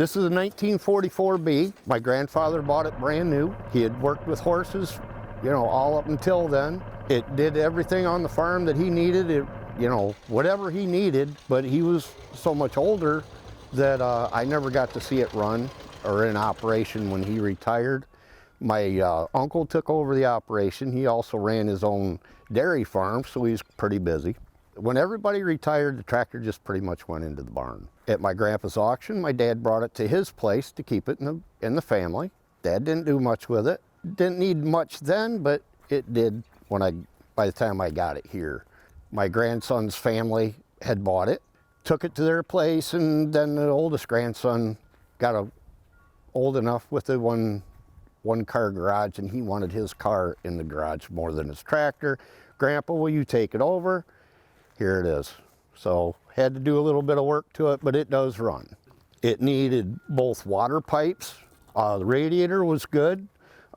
This is a 1944 B. My grandfather bought it brand new. He had worked with horses, all up until then. It did everything on the farm that he needed, whatever he needed, but he was so much older that I never got to see it run or in operation when he retired. My uncle took over the operation. He also ran his own dairy farm, so he's pretty busy. When everybody retired, the tractor just pretty much went into the barn. At my grandpa's auction, my dad brought it to his place to keep it in the family. Dad didn't do much with it. Didn't need much then, but it did by the time I got it here. My grandson's family had bought it, took it to their place, and then the oldest grandson got old enough with the one car garage, and he wanted his car in the garage more than his tractor. Grandpa, will you take it over? Here it is. So had to do a little bit of work to it, but it does run. It needed both water pipes. The radiator was good.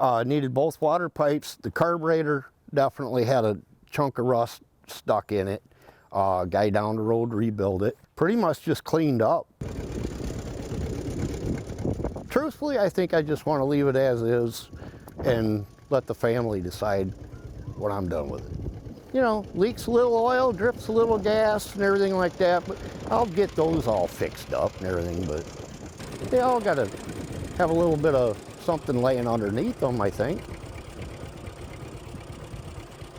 Needed both water pipes. The carburetor definitely had a chunk of rust stuck in it. Guy down the road rebuilt it. Pretty much just cleaned up. Truthfully, I think I just want to leave it as is and let the family decide when I'm done with it. Leaks a little oil, drips a little gas and everything like that, but I'll get those all fixed up and everything, but they all got to have a little bit of something laying underneath them, I think.